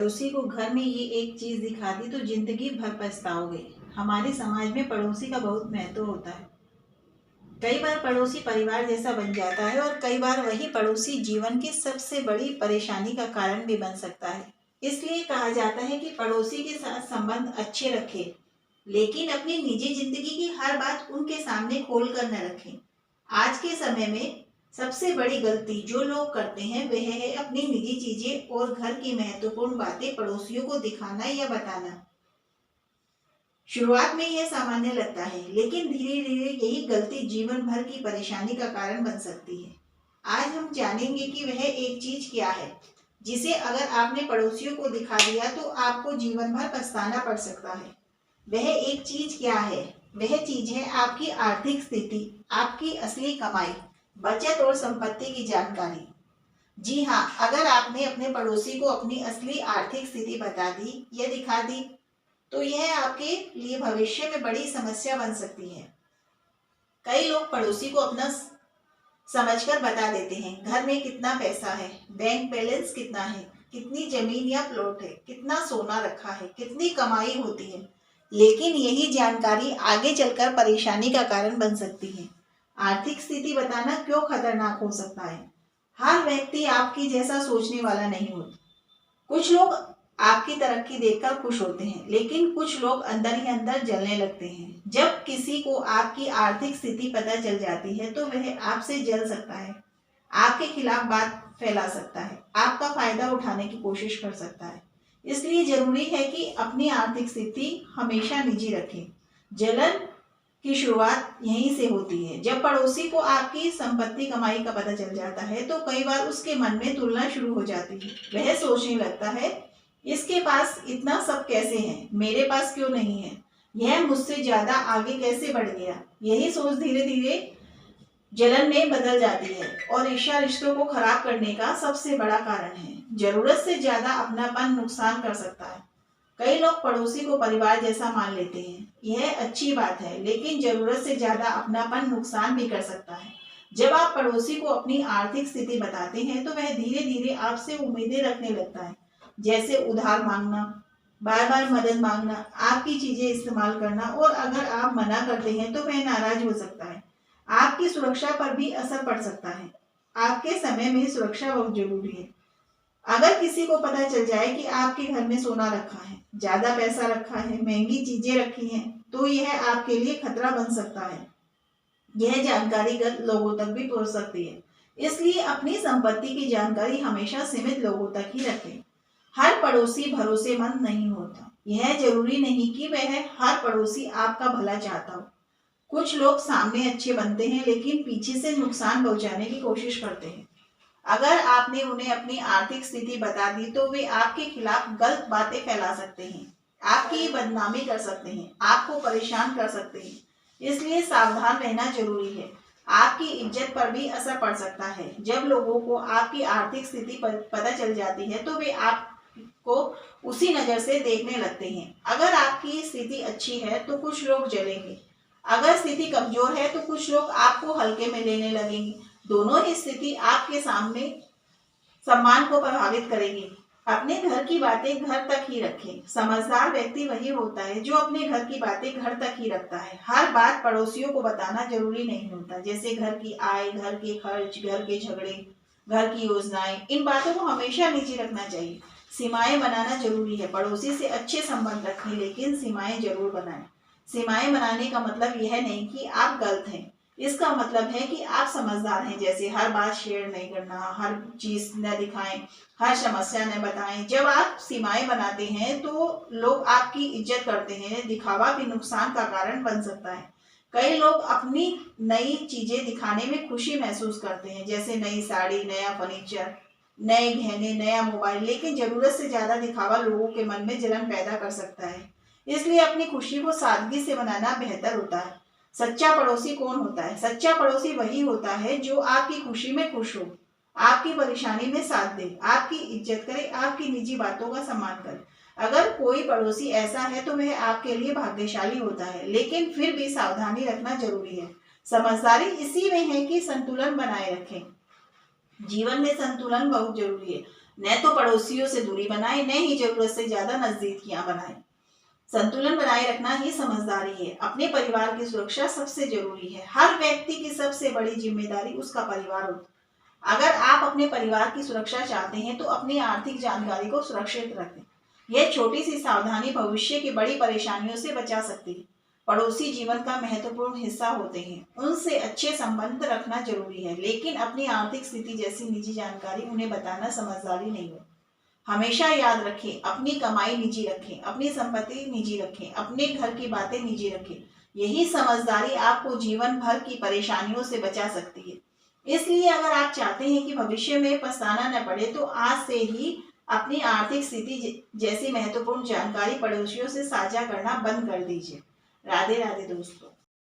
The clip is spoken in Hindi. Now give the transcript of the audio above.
पड़ोसी को घर में ये एक चीज दिखा दी तो जिंदगी भर पछताओगे। हमारे समाज में पड़ोसी का बहुत महत्व होता है। कई बार पड़ोसी परिवार जैसा बन जाता है और कई बार वही पड़ोसी जीवन की सबसे बड़ी परेशानी का कारण भी बन सकता है। इसलिए कहा जाता है कि पड़ोसी के साथ संबंध अच्छे रखें, लेकिन अपनी निजी जिंदगी की हर बात उनके सामने खोल कर न रखें। आज के समय में सबसे बड़ी गलती जो लोग करते हैं वह है अपनी निजी चीजें और घर की महत्वपूर्ण बातें पड़ोसियों को दिखाना या बताना। शुरुआत में यह सामान्य लगता है, लेकिन धीरे धीरे यही गलती जीवन भर की परेशानी का कारण बन सकती है। आज हम जानेंगे कि वह एक चीज क्या है जिसे अगर आपने पड़ोसियों को दिखा दिया तो आपको जीवन भर पछताना पड़ सकता है। वह एक चीज क्या है? वह चीज है आपकी आर्थिक स्थिति, आपकी असली कमाई, बचत और संपत्ति की जानकारी। जी हाँ, अगर आपने अपने पड़ोसी को अपनी असली आर्थिक स्थिति बता दी या दिखा दी तो यह आपके लिए भविष्य में बड़ी समस्या बन सकती है। कई लोग पड़ोसी को अपना समझकर बता देते हैं, घर में कितना पैसा है, बैंक बैलेंस कितना है, कितनी जमीन या प्लॉट है, कितना सोना रखा है, कितनी कमाई होती है। लेकिन यही जानकारी आगे चलकर परेशानी का कारण बन सकती है। आर्थिक स्थिति बताना क्यों खतरनाक हो सकता है? हर व्यक्ति आपकी जैसा सोचने वाला नहीं होता। कुछ लोग आपकी तरक्की देखकर खुश होते हैं, लेकिन कुछ लोग अंदर ही अंदर जलने लगते हैं। जब किसी को आपकी आर्थिक स्थिति पता चल जाती है तो वह आपसे जल सकता है, आपके खिलाफ बात फैला सकता है, आपका फायदा उठाने की कोशिश कर सकता है। इसलिए जरूरी है कि अपनी आर्थिक स्थिति हमेशा निजी रखें। जलन की शुरुआत यहीं से होती है। जब पड़ोसी को आपकी संपत्ति कमाई का पता चल जाता है तो कई बार उसके मन में तुलना शुरू हो जाती है। वह सोचने लगता है, इसके पास इतना सब कैसे है, मेरे पास क्यों नहीं है, यह मुझसे ज्यादा आगे कैसे बढ़ गया। यही सोच धीरे धीरे जलन में बदल जाती है और ईर्ष्या रिश्तों को खराब करने का सबसे बड़ा कारण है। जरूरत से ज्यादा अपनापन नुकसान कर सकता है। कई लोग पड़ोसी को परिवार जैसा मान लेते हैं, यह अच्छी बात है, लेकिन जरूरत से ज्यादा अपनापन नुकसान भी कर सकता है। जब आप पड़ोसी को अपनी आर्थिक स्थिति बताते हैं तो वह धीरे धीरे आपसे उम्मीदें रखने लगता है, जैसे उधार मांगना, बार बार मदद मांगना, आपकी चीजें इस्तेमाल करना, और अगर आप मना करते हैं तो वह नाराज हो सकता है। आपकी सुरक्षा पर भी असर पड़ सकता है। आपके समय में सुरक्षा बहुत जरूरी है। अगर किसी को पता चल जाए कि आपके घर में सोना रखा है, ज्यादा पैसा रखा है, महंगी चीजें रखी हैं, तो यह आपके लिए खतरा बन सकता है। यह जानकारी गलत लोगों तक भी पहुंच सकती है। इसलिए अपनी संपत्ति की जानकारी हमेशा सीमित लोगों तक ही रखें। हर पड़ोसी भरोसेमंद नहीं होता। यह जरूरी नहीं कि वह हर पड़ोसी आपका भला चाहता हो। कुछ लोग सामने अच्छे बनते हैं लेकिन पीछे से नुकसान पहुंचाने की कोशिश करते हैं। अगर आपने उन्हें अपनी आर्थिक स्थिति बता दी तो वे आपके खिलाफ गलत बातें फैला सकते हैं, आपकी बदनामी कर सकते हैं, आपको परेशान कर सकते हैं। इसलिए सावधान रहना जरूरी है। आपकी इज्जत पर भी असर पड़ सकता है। जब लोगों को आपकी आर्थिक स्थिति पता चल जाती है तो वे आपको उसी नजर से देखने लगते हैं। अगर आपकी स्थिति अच्छी है तो कुछ लोग जलेंगे, अगर स्थिति कमजोर है तो कुछ लोग आपको हल्के में लेने लगेंगे। दोनों ही स्थिति आपके सामने सम्मान को प्रभावित करेगी। अपने घर की बातें घर तक ही रखें। समझदार व्यक्ति वही होता है जो अपने घर की बातें घर तक ही रखता है। हर बात पड़ोसियों को बताना जरूरी नहीं होता, जैसे घर की आय, घर के खर्च, घर के झगड़े, घर की योजनाएं। इन बातों को हमेशा निजी रखना चाहिए। सीमाएं बनाना जरूरी है। पड़ोसी से अच्छे संबंध रखें, लेकिन सीमाएं जरूर बनाएं। सीमाएं बनाने का मतलब यह नहीं कि आप गलत हैं, इसका मतलब है कि आप समझदार हैं। जैसे हर बात शेयर नहीं करना, हर चीज न दिखाएं, हर समस्या न बताएं। जब आप सीमाएं बनाते हैं तो लोग आपकी इज्जत करते हैं। दिखावा भी नुकसान का कारण बन सकता है। कई लोग अपनी नई चीजें दिखाने में खुशी महसूस करते हैं, जैसे नई साड़ी, नया फर्नीचर, नए गहने, नया मोबाइल, लेकिन जरूरत से ज्यादा दिखावा लोगों के मन में जलन पैदा कर सकता है। इसलिए अपनी खुशी को सादगी से मनाना बेहतर होता है। सच्चा पड़ोसी कौन होता है? सच्चा पड़ोसी वही होता है जो आपकी खुशी में खुश हो, आपकी परेशानी में साथ दे, आपकी इज्जत करे, आपकी निजी बातों का सम्मान करे। अगर कोई पड़ोसी ऐसा है तो वह आपके लिए भाग्यशाली होता है, लेकिन फिर भी सावधानी रखना जरूरी है। समझदारी इसी में है कि संतुलन बनाए रखें। जीवन में संतुलन बहुत जरूरी है। न तो पड़ोसियों से दूरी बनाए, न ही जरूरत से ज्यादा नजदीकियां बनाए। संतुलन बनाए रखना ही समझदारी है। अपने परिवार की सुरक्षा सबसे जरूरी है। हर व्यक्ति की सबसे बड़ी जिम्मेदारी उसका परिवार होता है। अगर आप अपने परिवार की सुरक्षा चाहते हैं तो अपनी आर्थिक जानकारी को सुरक्षित रखें। यह छोटी सी सावधानी भविष्य की बड़ी परेशानियों से बचा सकती है। पड़ोसी जीवन का महत्वपूर्ण हिस्सा होते हैं, उनसे अच्छे संबंध रखना जरूरी है, लेकिन अपनी आर्थिक स्थिति जैसी निजी जानकारी उन्हें बताना समझदारी नहीं हो। हमेशा याद रखें, अपनी कमाई निजी रखें, अपनी संपत्ति निजी रखें, अपने घर की बातें निजी रखें। यही समझदारी आपको जीवन भर की परेशानियों से बचा सकती है। इसलिए अगर आप चाहते हैं कि भविष्य में पछताना न पड़े तो आज से ही अपनी आर्थिक स्थिति जैसी महत्वपूर्ण जानकारी पड़ोसियों से साझा करना बंद कर दीजिए। राधे राधे दोस्तों।